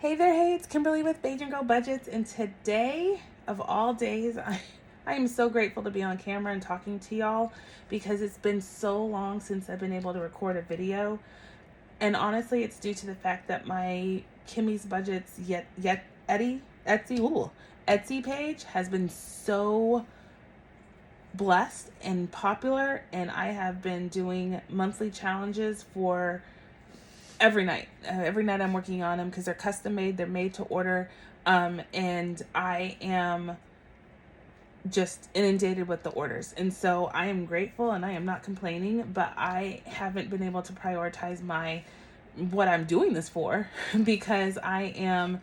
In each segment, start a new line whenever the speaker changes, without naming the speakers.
Hey there, hey, it's Kimberly with Bajan Go Budgets, and today of all days, I am so grateful to be on camera and talking to y'all because it's been so long since I've been able to record a video. And honestly, it's due to the fact that my Kimmy's Budgets Etsy page has been so blessed and popular, and I have been doing monthly challenges for every night. Every night I'm working on them because they're custom made, they're made to order, and I am just inundated with the orders. And so I am grateful and I am not complaining, but I haven't been able to prioritize what I'm doing this for because I am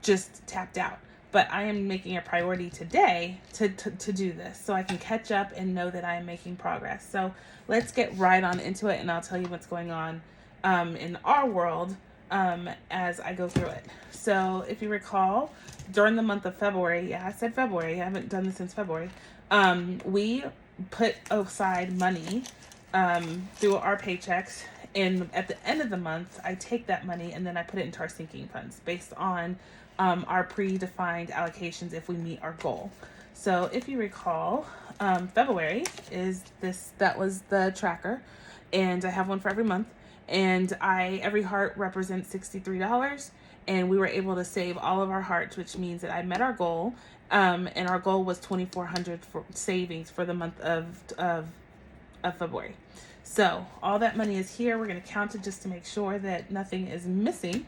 just tapped out. But I am making a priority today to do this so I can catch up and know that I am making progress. So let's get right on into it, and I'll tell you what's going on in our world as I go through it. So if you recall, during the month of February, I said February, I haven't done this since February, we put aside money through our paychecks, and at the end of the month, I take that money and then I put it into our sinking funds based on our predefined allocations if we meet our goal. So if you recall, February that was the tracker, and I have one for every month. And every heart represents $63, and we were able to save all of our hearts, which means that I met our goal. And our goal was $2,400 for savings for the month of February. So all that money is here. We're going to count it just to make sure that nothing is missing,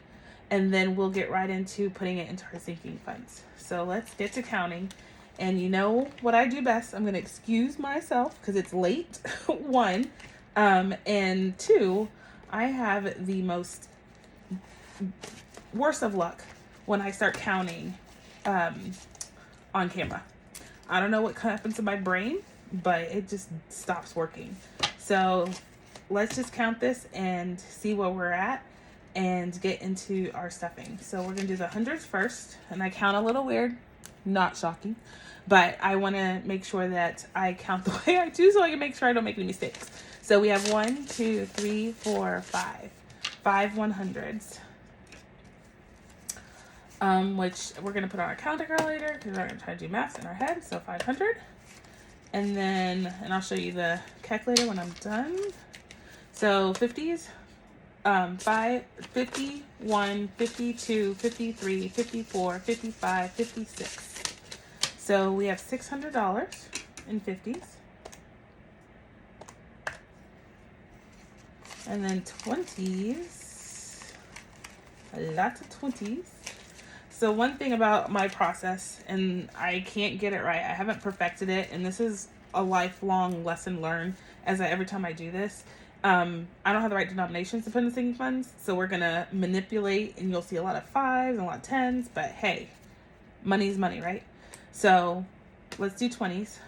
and then we'll get right into putting it into our sinking funds. So let's get to counting. And you know what I do best? I'm going to excuse myself because it's late. One, and two, I have the worst of luck when I start counting on camera. I don't know what happens to my brain, but it just stops working. So let's just count this and see where we're at and get into our stuffing. So we're going to do the hundreds first, and I count a little weird, not shocking, but I want to make sure that I count the way I do so I can make sure I don't make any mistakes. So we have 1, 2, 3, 4, 5. 5 100s. Which we're going to put on our calculator because we're going to try to do math in our head. So 500. And I'll show you the calculator when I'm done. So 50s. 5, 51, 52, 53, 54, 55, 56. So we have $600 in 50s. And then 20s, a lot of 20s. So one thing about my process, and I can't get it right, I haven't perfected it, and this is a lifelong lesson learned every time I do this. I don't have the right denominations to put in the sinking funds, so we're going to manipulate, and you'll see a lot of 5s and a lot of 10s, but hey, money's money, right? So let's do 20s.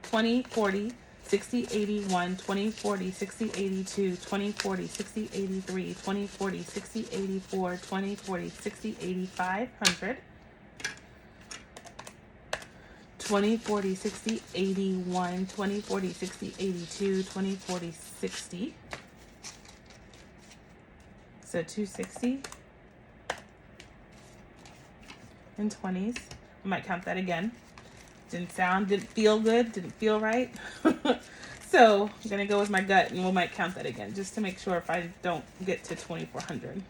20, 40, 60, 81, 20, 40, 60, 82, 20, 40, 60, 83, 20, 40, 60, 84, 20, 40, 60, 85, 100. 20, 40, 60, 81, 20, 40, 60, 82, 20, 40, 60. So 260 in 20s. I might count that again. Didn't feel good, didn't feel right. So I'm going to go with my gut, and we might count that again just to make sure if I don't get to 2,400.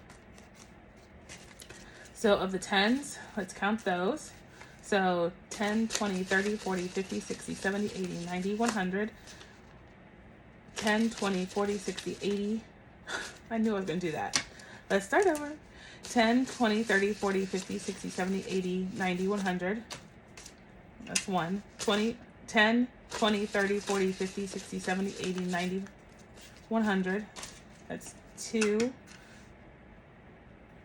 So of the 10s, let's count those. So 10, 20, 30, 40, 50, 60, 70, 80, 90, 100. 10, 20, 40, 60, 80. I knew I was going to do that. Let's start over. 10, 20, 30, 40, 50, 60, 70, 80, 90, 100. That's 1. 20, 10, 20, 30, 40, 50, 60, 70, 80, 90, 100. That's 2.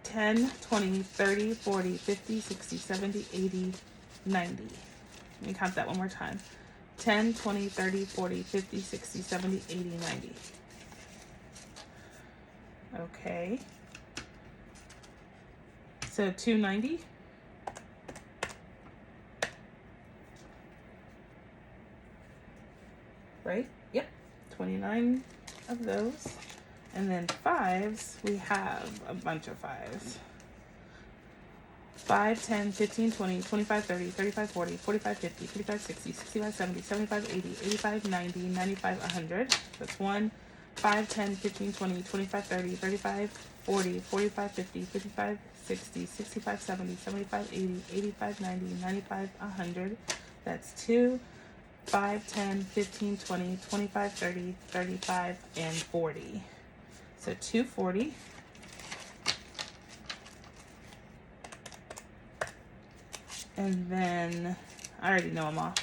10, 20, 30, 40, 50, 60, 70, 80, 90. Let me count that one more time. 10, 20, 30, 40, 50, 60, 70, 80, 90. Okay. So 290. Right? Yep. 29 of those. And then 5s, we have a bunch of 5s. 5, 10, 15, 20, 25, 30, 35, 40, 45, 50, 55, 60, 65, 70, 75, 80, 85, 90, 95, 100. That's 1, 5, 10, 15, 20, 25, 30, 35, 40, 45, 50, 55, 60, 65, 70, 75, 80, 85, 90, 95, 100. That's 2, 5, 10, 15, 20, 25, 30, 35, and 40. So 240. And then I already know I'm off.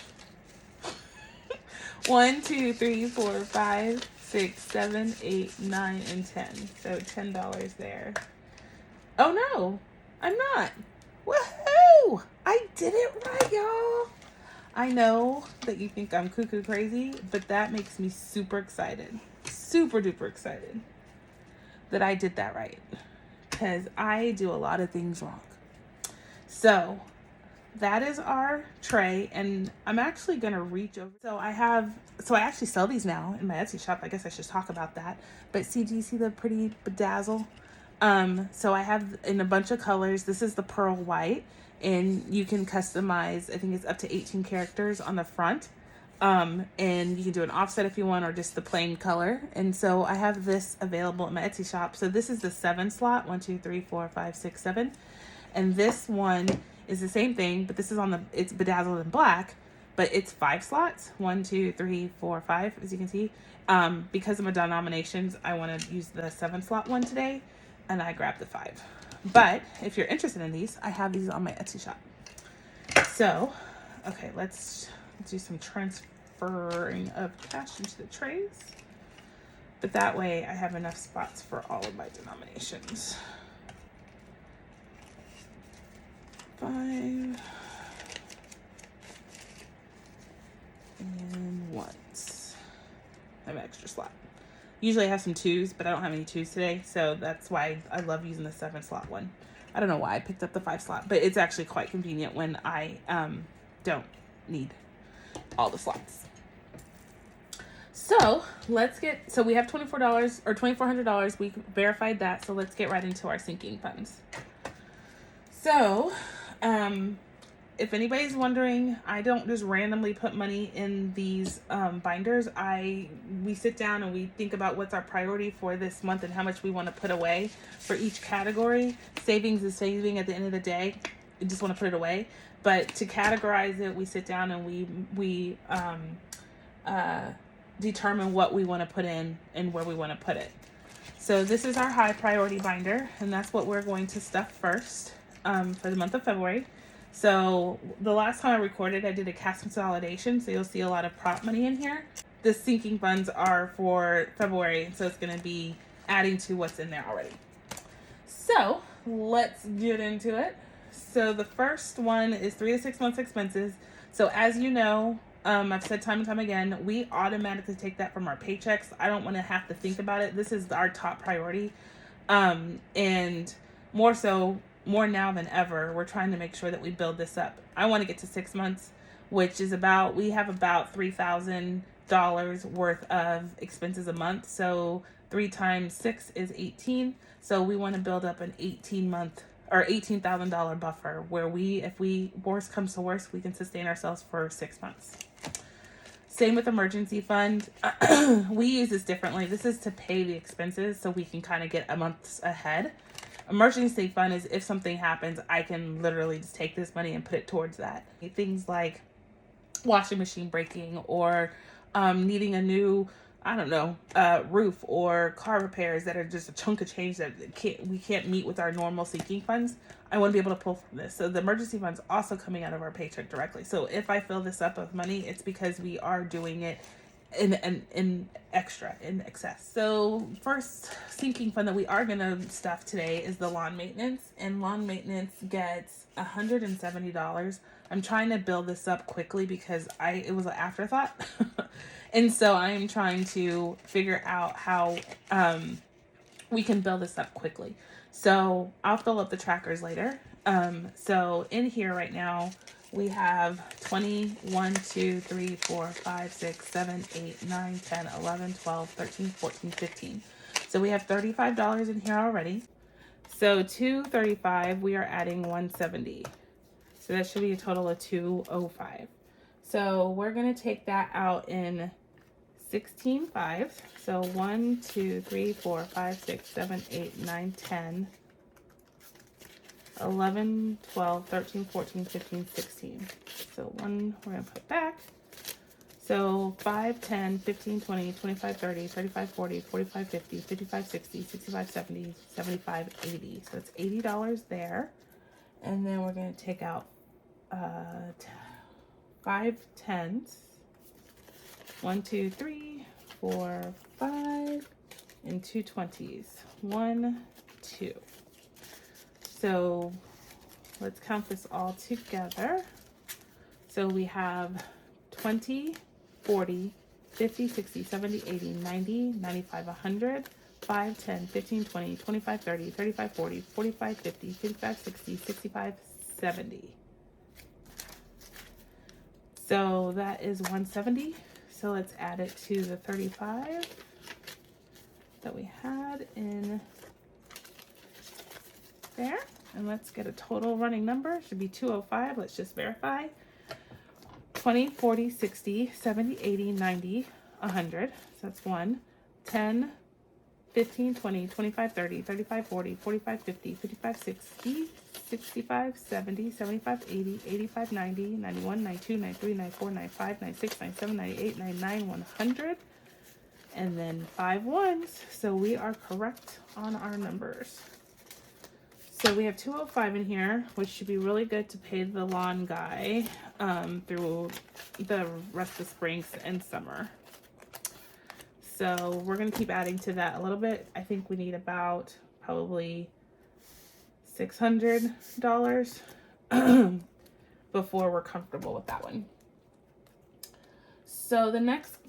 1, 2, 3, 4, 5, 6, 7, 8, 9, and 10. So $10 there. Oh no, I'm not. Woohoo! I did it right, y'all. I know that you think I'm cuckoo crazy, but that makes me super excited. Super duper excited that I did that right. Because I do a lot of things wrong. So that is our tray, and I'm actually gonna reach over. So I actually sell these now in my Etsy shop. I guess I should talk about that. But see, do you see the pretty bedazzle? So I have in a bunch of colors. This is the pearl white, and you can customize, I think it's up to 18 characters on the front. And you can do an offset if you want, or just the plain color. And so I have this available in my Etsy shop. So this is the 7 slot, 1, 2, 3, 4, 5, 6, 7. And this one is the same thing, but this is it's bedazzled in black, but it's 5 slots, 1, 2, 3, 4, 5, as you can see. Because of my denominations, I want to use the 7 slot one today, and I grabbed the 5. But if you're interested in these, I have these on my Etsy shop. So, okay, let's do some transferring of cash into the trays. But that way I have enough spots for all of my denominations. 5 and 1s. I have an extra slot. Usually I have some 2s, but I don't have any 2s today, so that's why I love using the 7 slot one. I don't know why I picked up the 5 slot, but it's actually quite convenient when I don't need all the slots. So we have $24 or $2,400. We verified that, so let's get right into our sinking funds. So, if anybody's wondering, I don't just randomly put money in these binders. We sit down and we think about what's our priority for this month and how much we want to put away for each category. Savings is saving at the end of the day. You just want to put it away. But to categorize it, we sit down and we determine what we want to put in and where we want to put it. So this is our high priority binder, and that's what we're going to stuff first for the month of February. So the last time I recorded, I did a cash consolidation, so you'll see a lot of prop money in here. The sinking funds are for February, so it's going to be adding to what's in there already. So let's get into it. So the first one is 3 to 6 months expenses. So as you know, I've said time and time again, we automatically take that from our paychecks. I don't want to have to think about it. This is our top priority. And more now than ever, we're trying to make sure that we build this up. I want to get to 6 months, which is we have about $3,000 worth of expenses a month. So 3 times 6 is 18. So we want to build up an 18-month or $18,000 buffer where if worst comes to worst, we can sustain ourselves for 6 months. Same with emergency fund. We use this differently. This is to pay the expenses so we can kind of get a month ahead. Emergency fund is if something happens, I can literally just take this money and put it towards that. Things like washing machine breaking or needing a new, roof or car repairs that are just a chunk of change that we can't meet with our normal sinking funds. I want to be able to pull from this. So the emergency fund's also coming out of our paycheck directly. So if I fill this up with money, it's because we are doing it in excess. So first sinking fund that we are going to stuff today is the lawn maintenance, and lawn maintenance gets $170. I'm trying to build this up quickly because it was an afterthought. And so I am trying to figure out how we can build this up quickly. So I'll fill up the trackers later. So in here right now, we have 20, 1, 2, 3, 4, 5, 6, 7, 8, 9, 10, 11, 12, 13, 14, 15. So we have $35 in here already. So 235, we are adding 170. So that should be a total of 205. So we're going to take that out in 16 fives. So 1, 2, 3, 4, 5, 6, 7, 8, 9, 10, 11, 12, 13, 14, 15, 16. So one we're going to put back. So 5, 10, 15, 20, 25, 30, 35, 40, 45, 50, 55, 60, 65, 70, 75, 80. So it's $80 there. And then we're going to take out 5 tens. 1, 2, 3, 4, 5, and 2 20s. 1, 2. So let's count this all together. So we have 20, 40, 50, 60, 70, 80, 90, 95, 100, 5, 10, 15, 20, 25, 30, 35, 40, 45, 50, 55, 60, 65, 70. So that is 170. So let's add it to the 35 that we had in there. And let's get a total running number. It should be 205. Let's just verify. 20, 40, 60, 70, 80, 90, 100. So that's 1, 10, 15, 20, 25, 30, 35, 40, 45, 50, 55, 60, 65, 70, 75, 80, 85, 90, 91, 92, 93, 94, 95, 96, 97, 98, 99, 100. And then 5 ones. So we are correct on our numbers. So we have 205 in here, which should be really good to pay the lawn guy through the rest of spring and summer. So we're going to keep adding to that a little bit. I think we need about probably $600 before we're comfortable with that one. So the next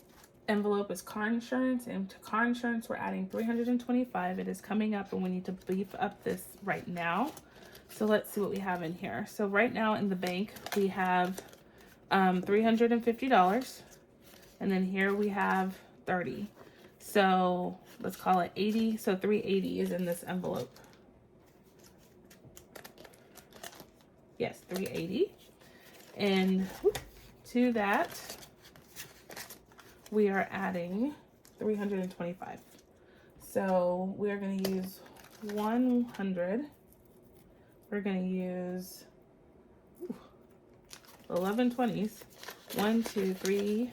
envelope is car insurance, and to car insurance we're adding $325. It is coming up and we need to beef up this right now. So let's see what we have in here. So right now in the bank we have $350, and then here we have 30. So let's call it 80. So 380 is in this envelope. Yes, 380. And to that we are adding 325. So we are going to use 100. We're going to use 11 20s. 1, 2, 3,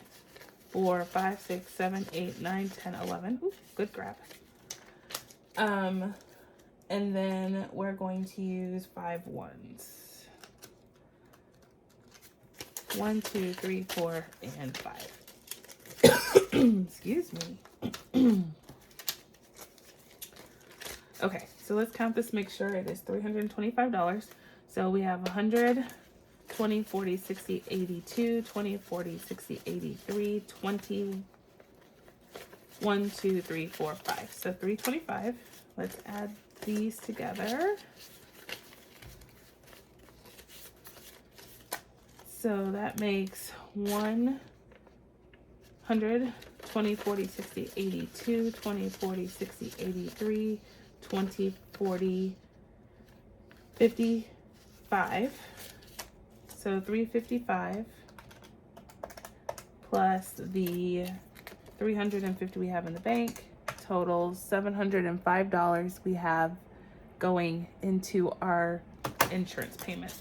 4, 5, 6, 7, 8, 9, 10, 11. Ooh, good grab. And then we're going to use 5 ones. 1, 2, 3, 4, and 5. Excuse me. Okay, so let's count this, make sure it is $325. So we have 100, 20, 40, 60, 82, 20, 40, 60, 83, 20, 1, 2, 3, 4, 5. So 325. Let's add these together. So that makes 100, 20, 40, 60, 82, 20, 40, 60, 83, 20, 40, 55. So 355 plus the 350 we have in the bank totals $705 we have going into our insurance payment.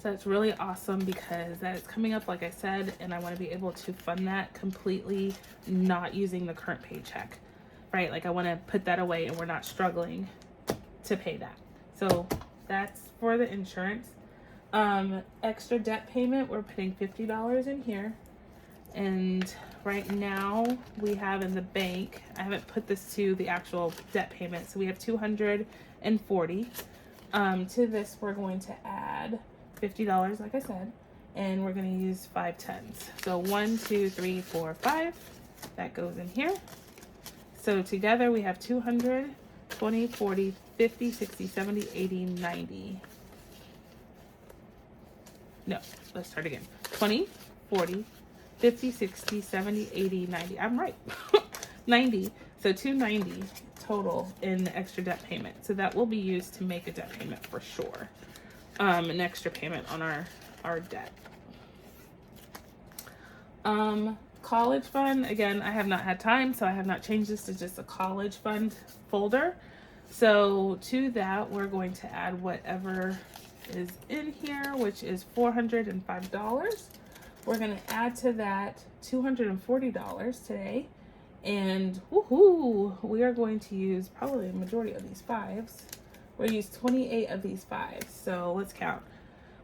So it's really awesome because that is coming up, like I said, and I want to be able to fund that completely not using the current paycheck, right? Like I want to put that away and we're not struggling to pay that. So that's for the insurance. Extra debt payment, we're putting $50 in here. And right now we have in the bank, I haven't put this to the actual debt payment, so we have $240. To this we're going to add $50, like I said, and we're going to use 5 tens. So 1, 2, 3, 4, 5. That goes in here. So together we have 200, 20, 40, 50, 60, 70, 80, 90. No, let's start again. 20, 40, 50, 60, 70, 80, 90. I'm right. 90. So 290 total in extra debt payment. So that will be used to make a debt payment for sure. An extra payment on our debt. College fund, again, I have not had time, so I have not changed this to just a college fund folder. So to that, we're going to add whatever is in here, which is $405. We're going to add to that $240 today. And woohoo, we are going to use probably the majority of these fives. We'll use 28 of these fives. So let's count.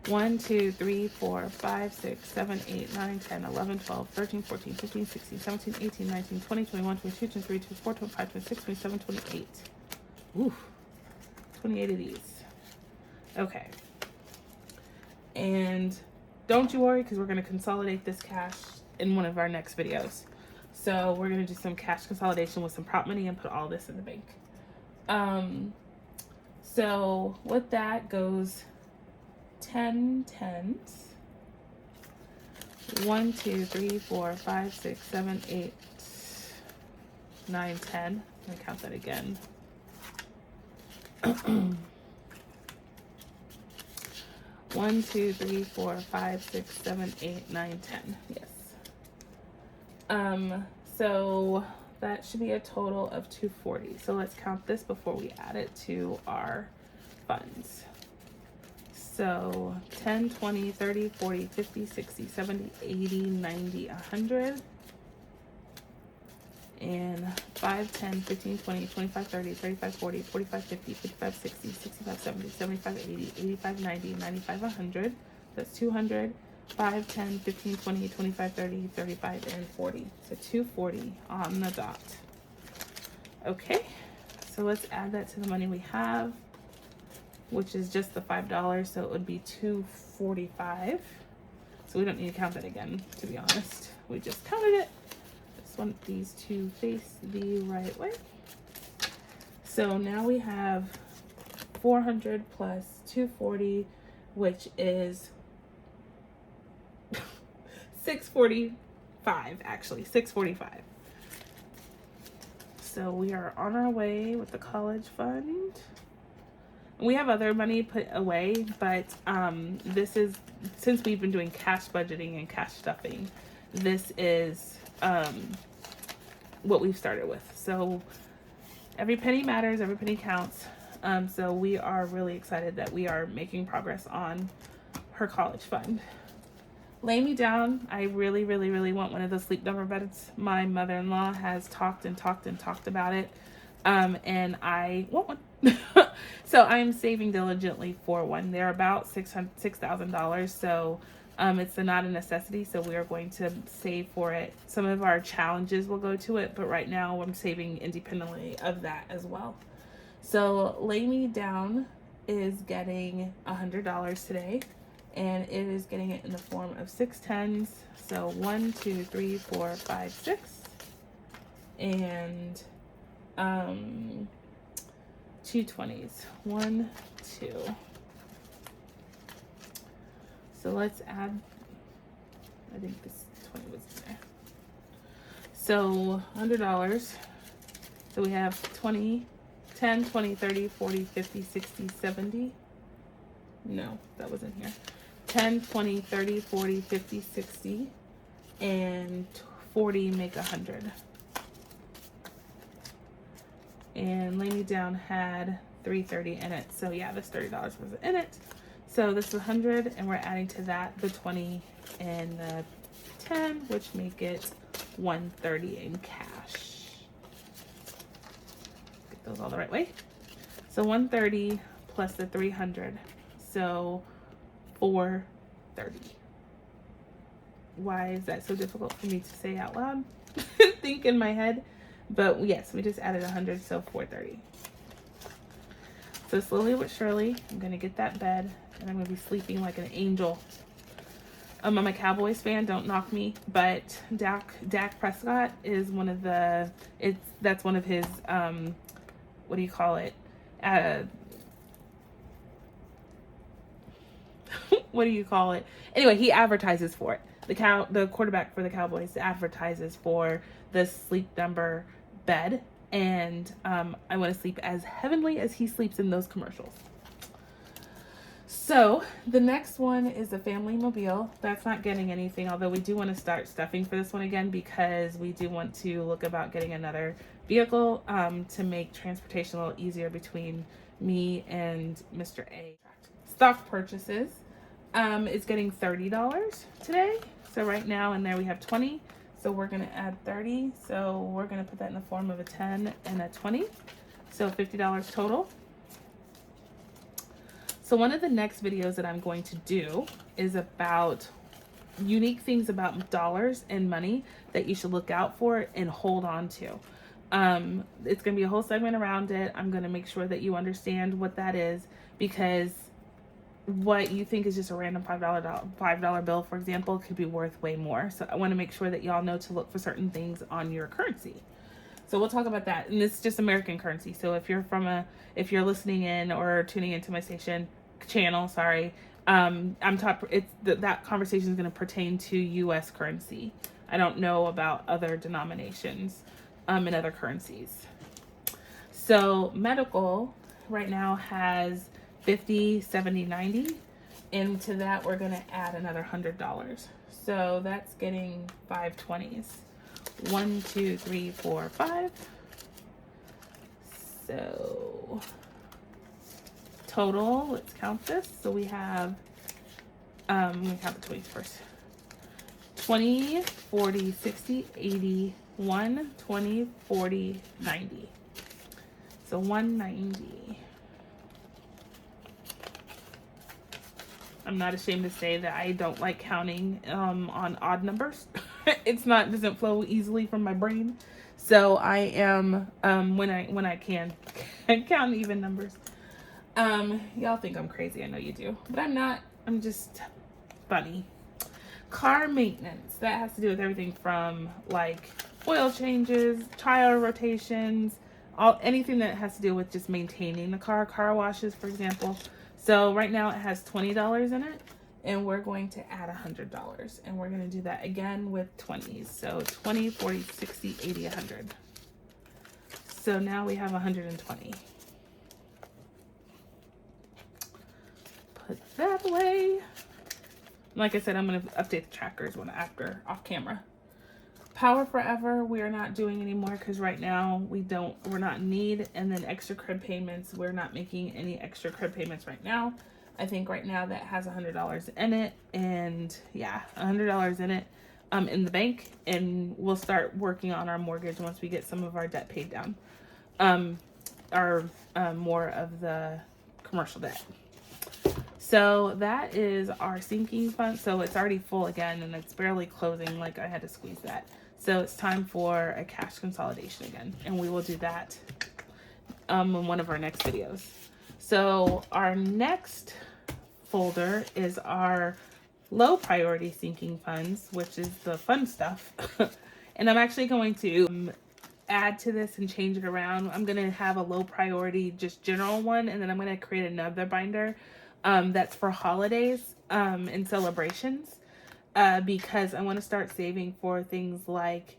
1, 2, 3, 4, 5, 6, 7, 8, 9, 10, 11, 12, 13, 14, 15, 16, 17, 18, 19, 20, 21, 22, 23, 24, 25, 26, 27, 28. Oof. 28 of these. Okay. And don't you worry, because we're going to consolidate this cash in one of our next videos. So we're going to do some cash consolidation with some prop money and put all this in the bank. So with that goes 10 tens. 1, 2, 3, 4, 5, 6, 7, 8, 9, 10. Let me count that again. 1, 2, 3, 4, 5, 6, 7, 8, 9, 10. Yes. So that should be a total of 240. So let's count this before we add it to our funds. So 10, 20, 30, 40, 50, 60, 70, 80, 90, 100. And 5, 10, 15, 20, 25, 30, 35, 40, 45, 50, 55, 60, 65, 70, 75, 80, 85, 90, 95, 100. That's 200. 5, 10, 15, 20, 25, 30, 35, and 40. So 240 on the dot. Okay, so let's add that to the money we have, which is just the $5. So it would be 245. So we don't need to count that again, to be honest. We just counted it. Just want these to face the right way. So now we have 400 plus 240, which is 645, actually 645. So we are on our way with the college fund. We have other money put away, but this is, since we've been doing cash budgeting and cash stuffing, this is what we've started with. So every penny matters, every penny counts. So we are really excited that we are making progress on her college fund. Lay me down. I really, really, really want one of those sleep number beds. My mother-in-law has talked and talked and talked about it. And I want one. So I'm saving diligently for one. They're about $6,000. So it's not a necessity. So we are going to save for it. Some of our challenges will go to it, but right now I'm saving independently of that as well. So Lay Me Down is getting $100 today. And it is getting it in the form of 6 tens. So 1, 2, 3, 4, 5, 6. And 2 20s. 1, 2. So let's add, I think this 20 was in there. So $100. So we have 20, 10, 20, 30, 40, 50, 60, 70. No, that wasn't here. 10, 20, 30, 40, 50, 60, and 40 make 100. And Lay Me Down had 330 in it. So yeah, this $30 was in it. So this is 100, and we're adding to that the 20 and the 10, which make it 130 in cash. Get those all the right way. So 130 plus the 300. So 430. Why is that so difficult for me to say out loud? Think in my head. But yes, we just added 100, so 430. So slowly but surely, I'm going to get that bed, and I'm going to be sleeping like an angel. I'm a Cowboys fan, don't knock me, but Dak Prescott is one of the, that's one of his, what do you call it? What do you call it? Anyway, he advertises for it. The quarterback for the Cowboys advertises for the Sleep Number bed, and I want to sleep as heavenly as he sleeps in those commercials. So the next one is the family mobile. That's not getting anything, although we do want to start stuffing for this one again, because we do want to look about getting another vehicle to make transportation a little easier between me and Mr. A. Stock purchases is getting $30 today. So right now in there we have 20. So we're going to add 30. So we're going to put that in the form of a 10 and a 20. So $50 total. So one of the next videos that I'm going to do is about unique things about dollars and money that you should look out for and hold on to. It's going to be a whole segment around it. I'm going to make sure that you understand what that is, because what you think is just a random $5 bill, for example, could be worth way more. So I want to make sure that y'all know to look for certain things on your currency. So we'll talk about that. And it's just American currency. So if you're listening in or tuning into my channel, that conversation is going to pertain to U.S. currency. I don't know about other denominations and other currencies. So medical right now has 50, 70, 90. And to that, we're going to add another $100. So that's getting 520s. 1, 2, 3, 4, 5. So total, let's count this. So we have, I'm going to count the 20s first. 20, 40, 60, 80, 1, 20, 40, 90. So 190. I'm not ashamed to say that I don't like counting on odd numbers. Doesn't flow easily from my brain. So I am when I can count even numbers. Y'all think I'm crazy. I know you do, but I'm not. I'm just funny. Car maintenance, that has to do with everything from like oil changes, tire rotations, anything that has to do with just maintaining the car washes, for example. So right now it has $20 in it, and we're going to add $100, and we're going to do that again with 20s. So 20, 40, 60, 80, 100. So now we have 120. Put that away. Like I said, I'm going to update the trackers after off camera. Power Forever, we are not doing anymore because right now we're not in need. And then extra crib payments, we're not making any extra crib payments right now. I think right now that has $100 in it, and yeah, $100 in it in the bank, and we'll start working on our mortgage once we get some of our debt paid down, more of the commercial debt. So that is our sinking fund. So it's already full again, and it's barely closing. Like I had to squeeze that. So it's time for a cash consolidation again, and we will do that in one of our next videos. So our next folder is our low priority sinking funds, which is the fun stuff. And I'm actually going to add to this and change it around. I'm going to have a low priority, just general one, and then I'm going to create another binder that's for holidays and celebrations. Because I want to start saving for things like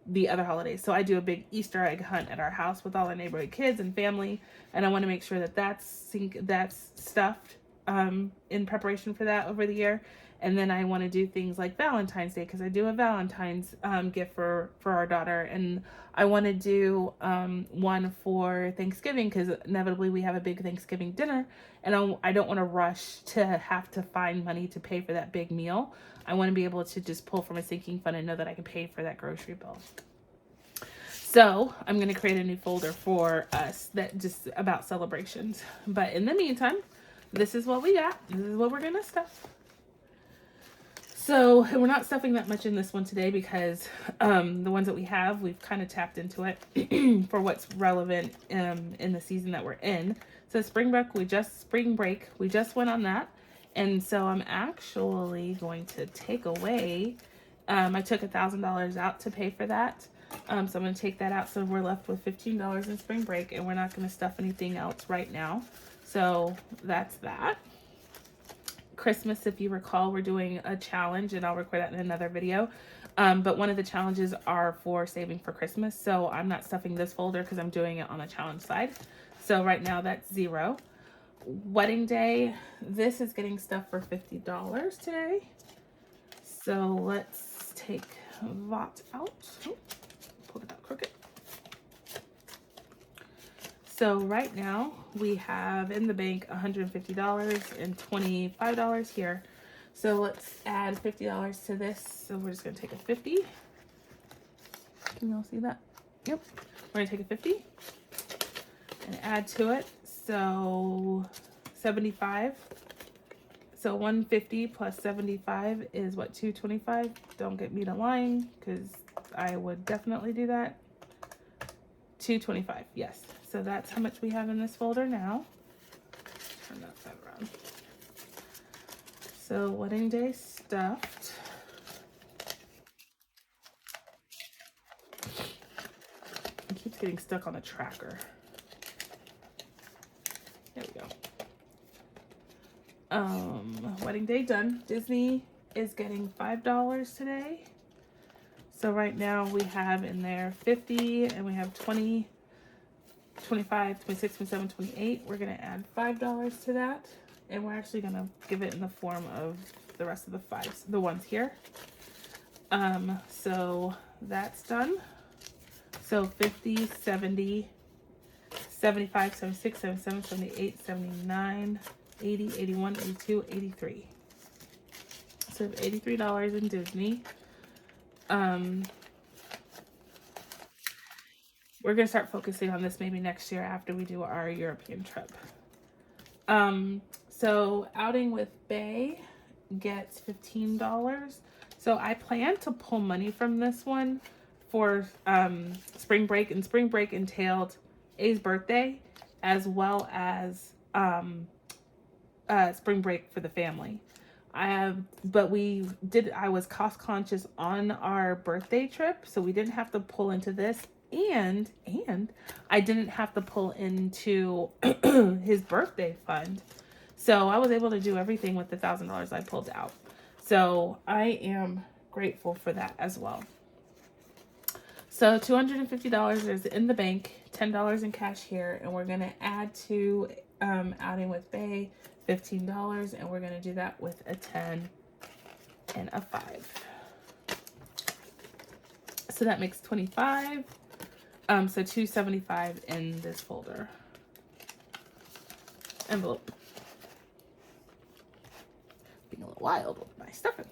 the other holidays. So I do a big Easter egg hunt at our house with all our neighborhood kids and family, and I want to make sure that that's stuffed in preparation for that over the year. And then I want to do things like Valentine's Day, because I do a Valentine's gift for our daughter, and I want to do one for Thanksgiving, because inevitably we have a big Thanksgiving dinner, and I don't want to rush to have to find money to pay for that big meal. I want to be able to just pull from a sinking fund and know that I can pay for that grocery bill. So I'm going to create a new folder for us that just about celebrations. But in the meantime, this is what we got. This is what we're going to stuff. So we're not stuffing that much in this one today, because the ones that we have, we've kind of tapped into it for what's relevant in the season that we're in. So spring break, we just went on that. And so I'm actually going to take away, I took $1,000 out to pay for that. So I'm going to take that out. So we're left with $15 in spring break, and we're not going to stuff anything else right now. So that's that. Christmas, if you recall, we're doing a challenge, and I'll record that in another video. But one of the challenges are for saving for Christmas. So I'm not stuffing this folder because I'm doing it on the challenge side. So right now that's 0. Wedding day, this is getting stuff for $50 today. So let's take that out. Oh, pulled it out crooked. So right now we have in the bank $150 and $25 here. So let's add $50 to this. So we're just gonna take a 50. Can you all see that? Yep. We're gonna take a 50 and add to it. So 75. So 150 plus 75 is what, 225? Don't get me to lying, because I would definitely do that. 225, yes. So that's how much we have in this folder now. Turn that side around. So wedding day stuffed. It keeps getting stuck on the tracker. There we go. Wedding day done. Disney is getting $5 today. So right now we have in there 50 and we have 20, 25, 26, 27, 28. We're going to add $5 to that. And we're actually going to give it in the form of the rest of the fives, the ones here. So that's done. So 50, 70, 75, 76, 77, 78, 79, 80, 81, 82, 83. So we have $83 in Disney. We're going to start focusing on this maybe next year after we do our European trip. So outing with Bay gets $15. So I plan to pull money from this one for spring break, and spring break entailed A's birthday as well as spring break for the family. I was cost conscious on our birthday trip, so we didn't have to pull into this, and I didn't have to pull into his birthday fund. So I was able to do everything with the $1,000 I pulled out. So I am grateful for that as well. So $250 is in the bank, $10 in cash here, and we're going to add to outing with Bay $15, and we're going to do that with a 10 and a 5. So that makes 25. So $275 in this folder. Envelope. Being a little wild with my stuffing.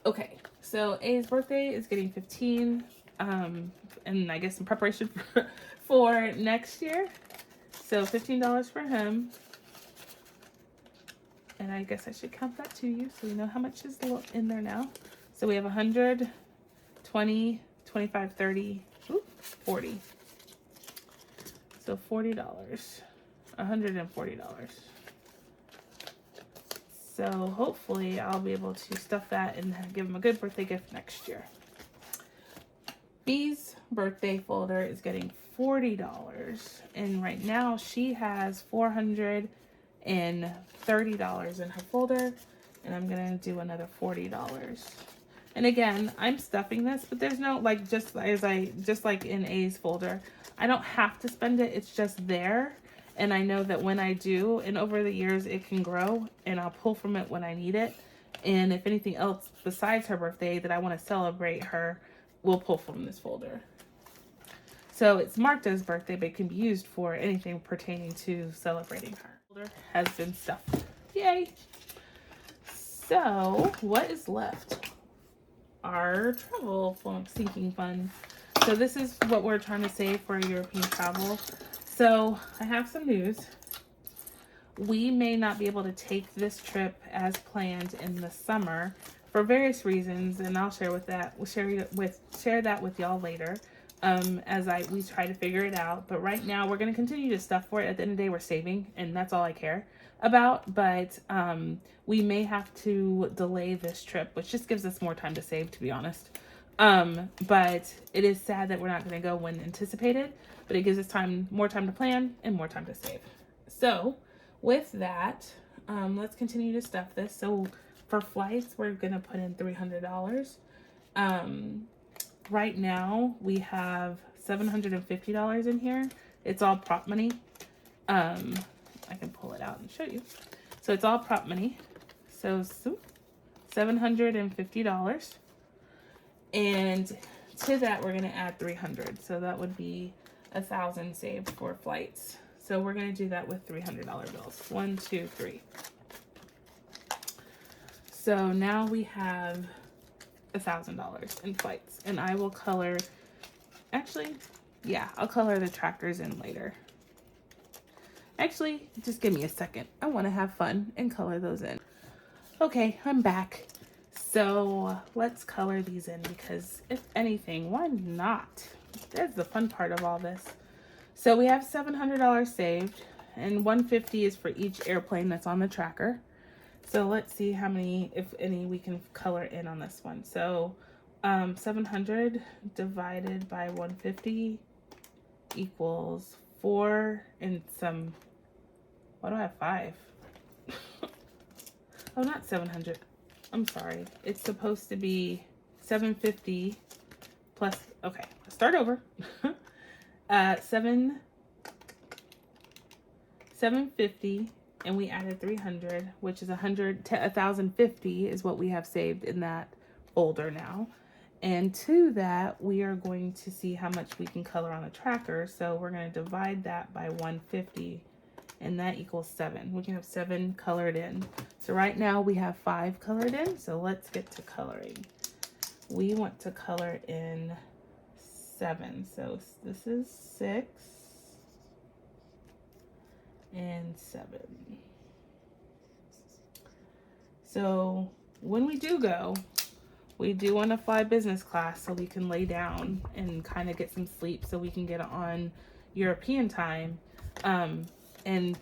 Okay, so A's birthday is getting 15. And I guess in preparation for next year. So $15 for him. And I guess I should count that to you so you know how much is in there now. So we have 100, 20, 25, 30, 40. So $40, $140. So hopefully I'll be able to stuff that and give him a good birthday gift next year. B's birthday folder is getting $40, and right now she has $430 in her folder, and I'm gonna do another $40. And again, I'm stuffing this, but there's no, like, just like in A's folder, I don't have to spend it. It's just there, and I know that when I do, and over the years it can grow, and I'll pull from it when I need it. And if anything else besides her birthday that I want to celebrate her, we'll pull from this folder. So it's marked as birthday, but it can be used for anything pertaining to celebrating her. Folder has been stuffed. Yay! So what is left? Our travel sinking fund. So this is what we're trying to save for European travel. So I have some news. We may not be able to take this trip as planned in the summer for various reasons, and I'll share that with y'all later as we try to figure it out. But right now we're going to continue to stuff for it. At the end of the day, we're saving, and that's all I care about. But we may have to delay this trip, which just gives us more time to save, to be honest. But it is sad that we're not going to go when anticipated, but it gives us more time to plan and more time to save. So with that, let's continue to stuff this. So for flights, we're going to put in $300. Right now we have $750 in here. It's all prop money. I can pull it out and show you. So it's all prop money. So $750. And to that, we're going to add 300. So that would be 1,000 saved for flights. So we're going to do that with $300 bills. 1, 2, 3. So now we have $1,000 in flights, and I will color, actually, yeah, I'll color the trackers in later. Actually, just give me a second. I want to have fun and color those in. Okay, I'm back. So let's color these in, because if anything, why not? That's the fun part of all this. So we have $700 saved, and $150 is for each airplane that's on the tracker. So let's see how many, if any, we can color in on this one. So 700 divided by 150 equals 4 and some, why do I have 5? Oh, not 700. I'm sorry. It's supposed to be 750 plus, okay, let's start over. 750, and we added 300, which is 1,050 is what we have saved in that folder now. And to that, we are going to see how much we can color on the tracker. So we're going to divide that by 150, and that equals 7. We can have 7 colored in. So right now we have 5 colored in. So let's get to coloring. We want to color in 7. So this is 6 and 7. So when we do go, we do want to fly business class so we can lay down and kind of get some sleep so we can get on European time. And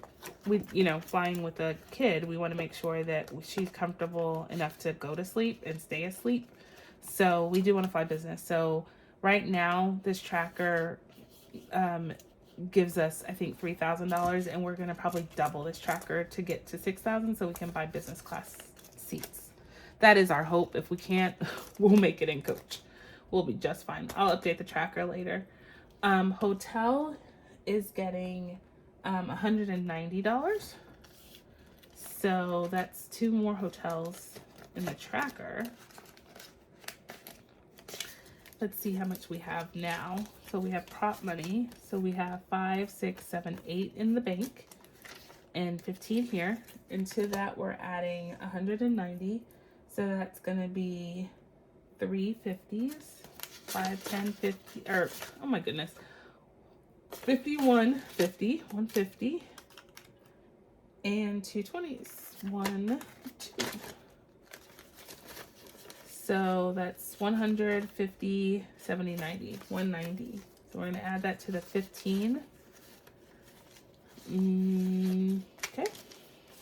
we, you know, flying with a kid, we want to make sure that she's comfortable enough to go to sleep and stay asleep. So we do want to fly business. So right now this tracker gives us, I think, $3,000, and we're going to probably double this tracker to get to 6,000 so we can buy business class seats. That is our hope. If we can't, we'll make it in coach. We'll be just fine. I'll update the tracker later. Hotel is getting $190. So that's 2 more hotels in the tracker. Let's see how much we have now. So we have prop money. So we have 5, 6, 7, 8 in the bank and 15 here. And to that, we're adding 190. So that's going to be 3 50s, 5, 10, 50, or, oh my goodness, 51, 50, 150, and 2 20s, 1, 2. So that's 150, 70, 90, 190. So we're going to add that to the 15. Okay.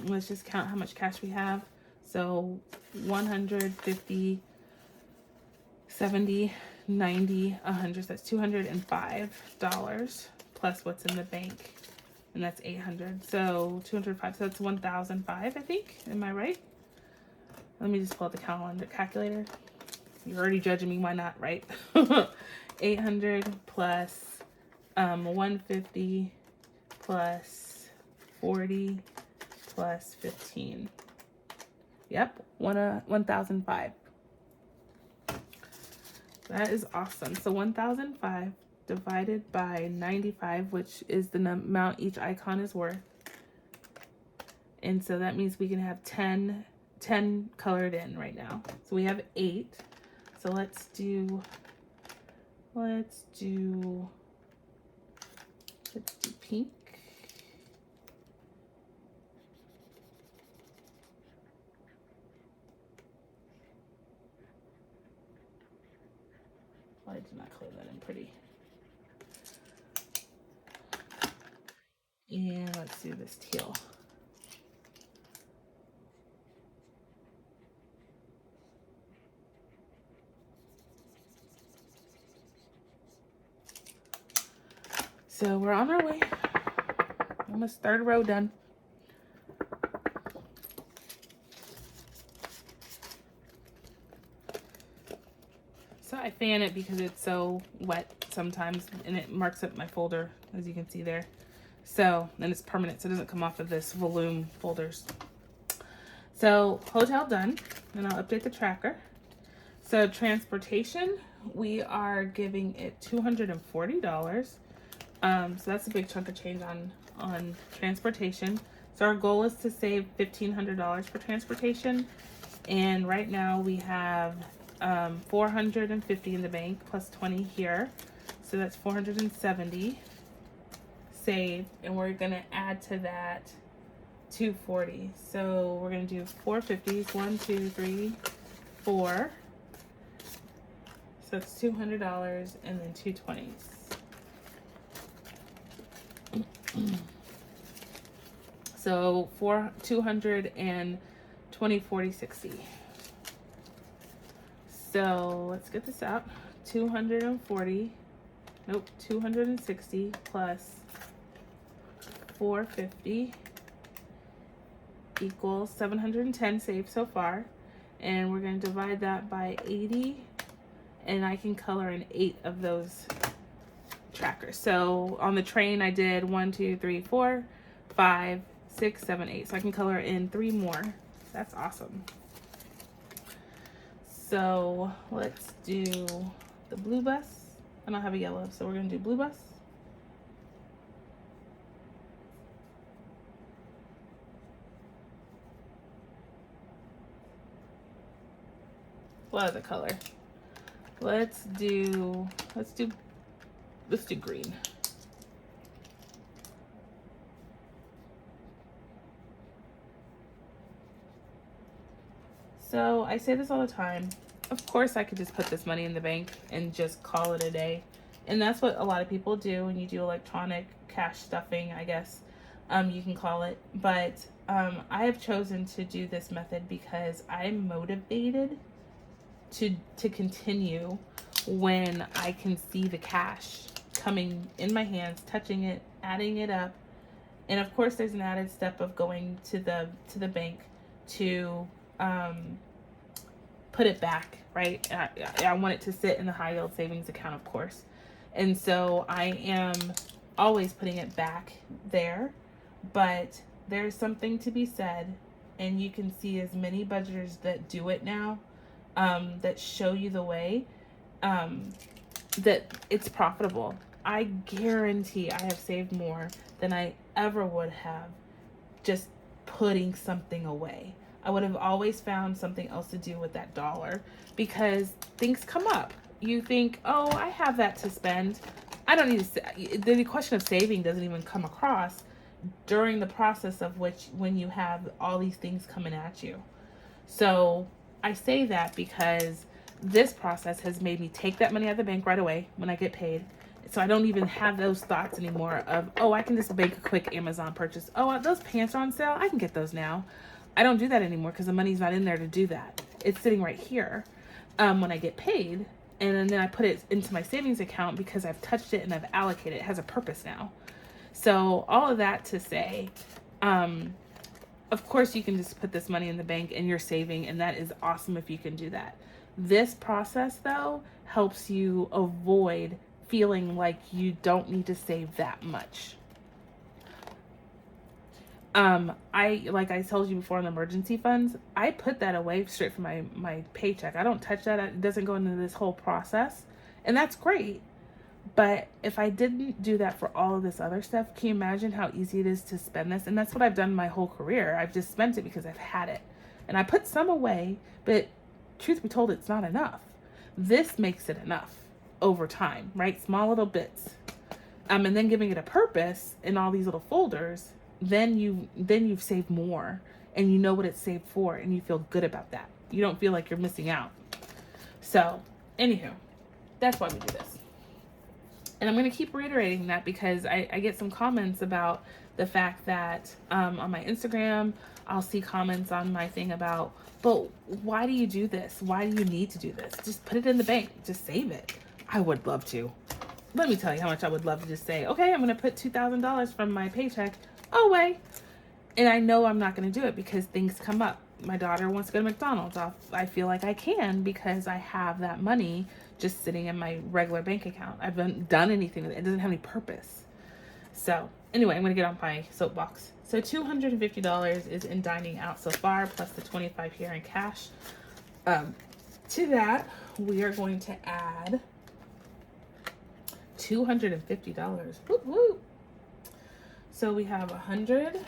Let's just count how much cash we have. So 150, 70, 90, 100. So that's $205 plus what's in the bank. And that's 800. So 205. So that's 1,005, I think. Am I right? Let me just pull out the calculator. You're already judging me. Why not, right? 800 plus 150 plus 40 plus 15. Yep, 1,005. That is awesome. So 1,005 divided by 95, which is the amount each icon is worth. And so that means we can have 10 colored in right now. So we have 8. So let's do pink. Why did not color that in pretty? And let's do this teal. So we're on our way. Almost 3rd row done. I fan it because it's so wet sometimes, and it marks up my folder, as you can see there. So, and it's permanent, so it doesn't come off of this volume folders. So, hotel done, and I'll update the tracker. So, transportation, we are giving it $240. So that's a big chunk of change on transportation. So our goal is to save $1,500 for transportation, and right now we have $450 in the bank plus 20 here, so that's $470 saved, and we're gonna add to that $240. So we're gonna do 450s, 1, 2, 3, 4. So it's $200 and then 220s. So 200 and 20, 40, 60. So let's get this out. 240, nope, 260 plus 450 equals 710 saved so far. And we're going to divide that by 80, and I can color in 8 of those trackers. So on the train I did 1, 2, 3, 4, 5, 6, 7, 8. So I can color in 3 more. That's awesome. So let's do the blue bus. I don't have a yellow, so we're gonna do blue bus. What other color? Let's do green. So I say this all the time. Of course I could just put this money in the bank and just call it a day. And that's what a lot of people do when you do electronic cash stuffing, I guess you can call it. But I have chosen to do this method because I'm motivated to continue when I can see the cash coming in my hands, touching it, adding it up. And of course there's an added step of going to the bank to put it back, right? I want it to sit in the high yield savings account, of course. And so I am always putting it back there, but there's something to be said, and you can see as many budgeters that do it now, that show you the way, that it's profitable. I guarantee I have saved more than I ever would have just putting something away. I would have always found something else to do with that dollar because things come up. You think, oh, I have that to spend. I don't need to. The question of saving doesn't even come across during the process of when you have all these things coming at you. So I say that because this process has made me take that money out of the bank right away when I get paid. So I don't even have those thoughts anymore of, oh, I can just make a quick Amazon purchase. Oh, those pants are on sale. I can get those now. I don't do that anymore because the money's not in there to do that. It's sitting right here when I get paid. And then I put it into my savings account because I've touched it and I've allocated it. It has a purpose now. So all of that to say, of course you can just put this money in the bank and you're saving, and that is awesome if you can do that. This process, though, helps you avoid feeling like you don't need to save that much. Like I told you before on the emergency funds, I put that away straight from my paycheck. I don't touch that. It doesn't go into this whole process, and that's great. But if I didn't do that for all of this other stuff, can you imagine how easy it is to spend this? And that's what I've done my whole career. I've just spent it because I've had it, and I put some away, but truth be told, it's not enough. This makes it enough over time, right? Small little bits, and then giving it a purpose in all these little folders. Then you've saved more, and you know what it's saved for, and you feel good about that. You don't feel like you're missing out. So, anywho, that's why we do this. And I'm going to keep reiterating that because I get some comments about the fact that on my Instagram, I'll see comments on my thing about, but why do you do this? Why do you need to do this? Just put it in the bank. Just save it. I would love to. Let me tell you how much I would love to just say, okay, I'm going to put $2,000 from my paycheck away. And I know I'm not going to do it because things come up. My daughter wants to go to McDonald's. I feel like I can because I have that money just sitting in my regular bank account. I haven't done anything with it. It doesn't have any purpose. So anyway, I'm going to get on my soapbox. So $250 is in dining out so far, plus the $25 here in cash. To that, we are going to add $250. Whoop, whoop. So we have 100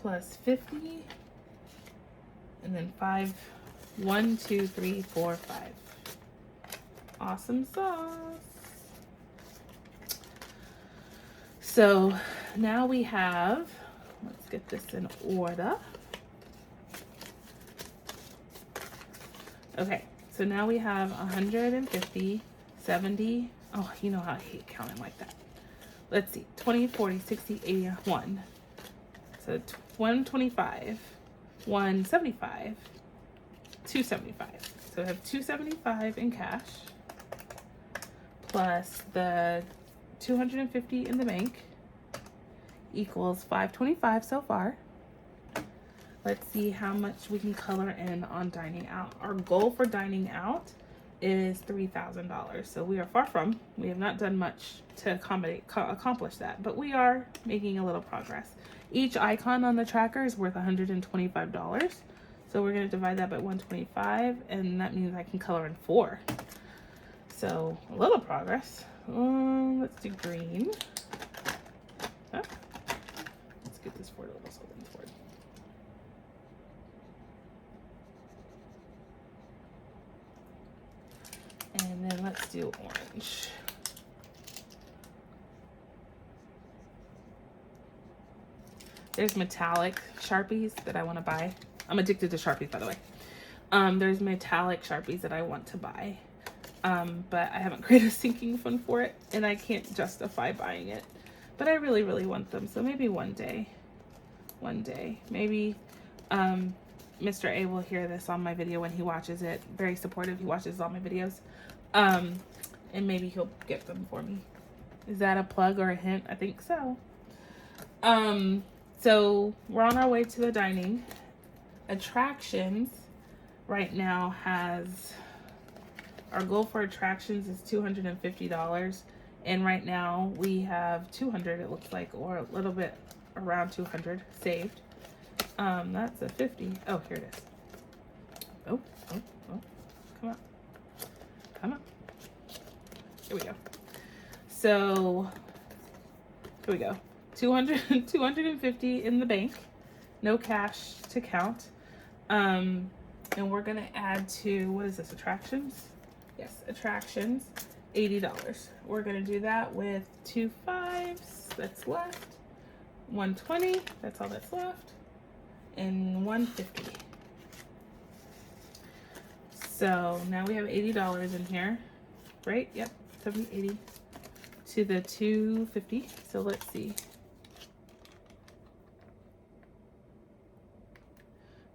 plus 50, and then 5. 1, 2, 3, 4, 5. Awesome sauce. So now we have, let's get this in order. Okay, so now we have 150, 70. Oh, you know how I hate counting like that. Let's see, 20, 40, 60, 80, 1. So 125, 175, 275. So I have 275 in cash, plus the 250 in the bank, equals 525 so far. Let's see how much we can color in on dining out. Our goal for dining out is $3,000. So we are far from. We have not done much to accomplish that, but we are making a little progress. Each icon on the tracker is worth $125. So we're going to divide that by 125, and that means I can color in 4. So a little progress. Let's do green. Oh, let's get this forward a little, something forward. And then let's do orange. There's metallic Sharpies that I want to buy. I'm addicted to Sharpies, by the way. There's metallic Sharpies that I want to buy. But I haven't created a sinking fund for it, and I can't justify buying it. But I really, really want them. So maybe one day. Maybe Mr. A will hear this on my video when he watches it. Very supportive. He watches all my videos. And maybe he'll get them for me. Is that a plug or a hint? I think so. So we're on our way to the dining. Attractions right now has, our goal for attractions is $250. And right now we have 200, it looks like, or a little bit around 200 saved. That's a 50. Oh, here it is. Oh, come on. Here we go. So, here we go. 250 in the bank. No cash to count. And we're going to add to, what is this, attractions? Yes, attractions, $80. We're going to do that with 2 5s that's left. 120, that's all that's left. And 150. So now we have $80 in here, right? Yep, 70, 80 to the 250. So let's see.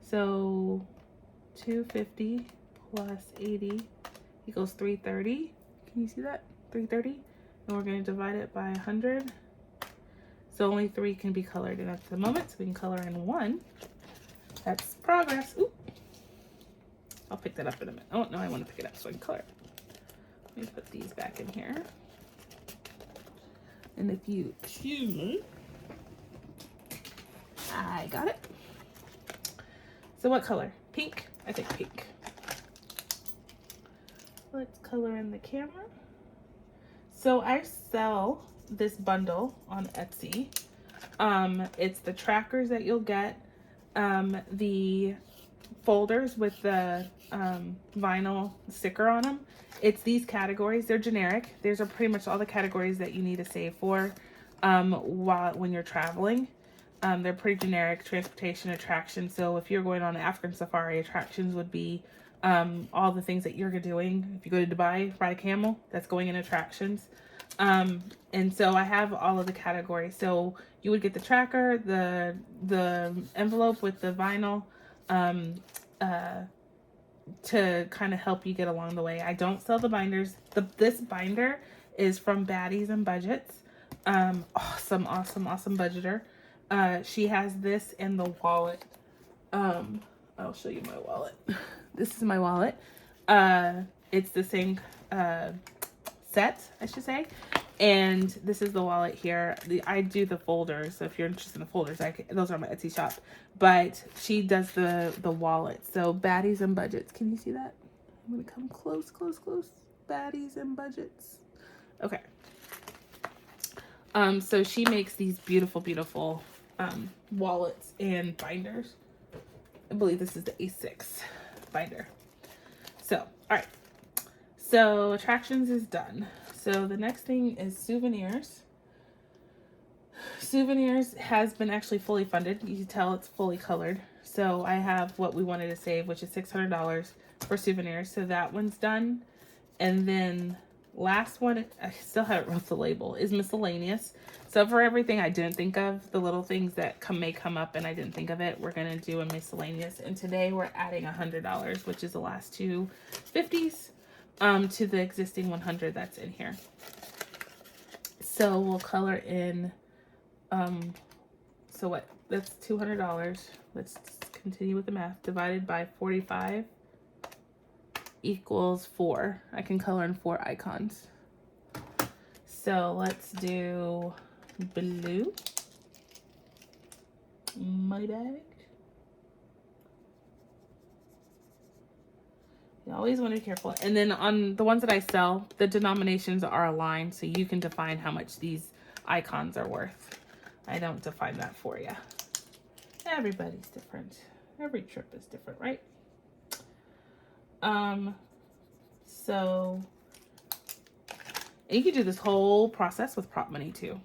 So 250 plus 80 equals 330. Can you see that? 330. And we're going to divide it by 100. So only 3 can be colored in at the moment. So we can color in 1. That's progress. Oop. I'll pick that up in a minute. Oh, no, I want to pick it up so I can color it. Let me put these back in here. And if you excuse me, I got it. So what color? Pink? I think pink. Let's color in the camera. So I sell this bundle on Etsy. It's the trackers that you'll get, the folders with the vinyl sticker on them. It's these categories. They're generic. These are pretty much all the categories that you need to save for when you're traveling. They're pretty generic: transportation, attraction. So if you're going on an African safari, attractions would be all the things that you're doing. If you go to Dubai, ride a camel, that's going in attractions. And so I have all of the categories. So you would get the tracker, the envelope with the vinyl, to kind of help you get along the way. I don't sell the binders. This binder is from Baddies and Budgets. Awesome budgeter. She has this in the wallet. I'll show you my wallet. This is my wallet. It's the same set, I should say. And this is the wallet here. I do the folders, so if you're interested in the folders, those are my Etsy shop. But she does the wallet. So baddies and budgets. Can you see that? I'm gonna come close, close, close. Baddies and budgets. Okay. So she makes these beautiful, beautiful wallets and binders. I believe this is the A6 binder. So, all right. So attractions is done. So the next thing is souvenirs. Souvenirs has been actually fully funded. You can tell it's fully colored. So I have what we wanted to save, which is $600 for souvenirs. So that one's done. And then last one, I still haven't wrote the label, is miscellaneous. So for everything I didn't think of, the little things that may come up and I didn't think of it, we're going to do a miscellaneous. And today we're adding $100, which is the last two 50s, to the existing 100 that's in here. So we'll color in, so what, that's $200. Let's continue with the math. Divided by 45 equals 4. I can color in 4 icons. So let's do blue, money bag. You always want to be careful. And then on the ones that I sell, the denominations are aligned, so you can define how much these icons are worth. I don't define that for you. Everybody's different. Every trip is different, right? So you can do this whole process with prop money too.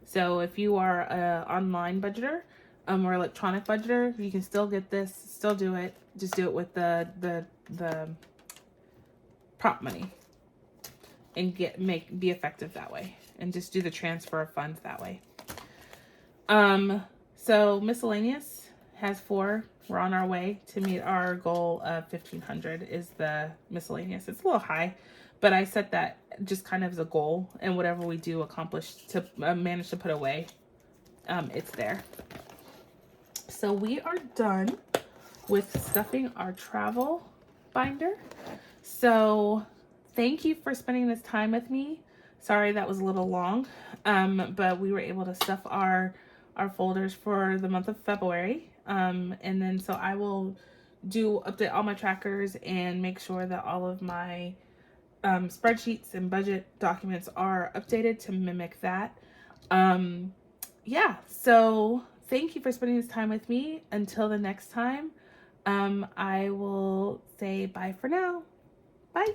So if you are an online budgeter or electronic budgeter, you can still get this, still do it. Just do it with the prop money and be effective that way, and just do the transfer of funds that way. So miscellaneous has 4. We're on our way to meet our goal of 1,500 is the miscellaneous. It's a little high, but I set that just kind of as a goal, and whatever we do accomplish to manage to put away, it's there. So we are done with stuffing our travel binder. So thank you for spending this time with me. Sorry that was a little long, but we were able to stuff our folders for the month of February. And then so I will update all my trackers and make sure that all of my spreadsheets and budget documents are updated to mimic that. Yeah, so thank you for spending this time with me. Until the next time, I will say bye for now. Bye.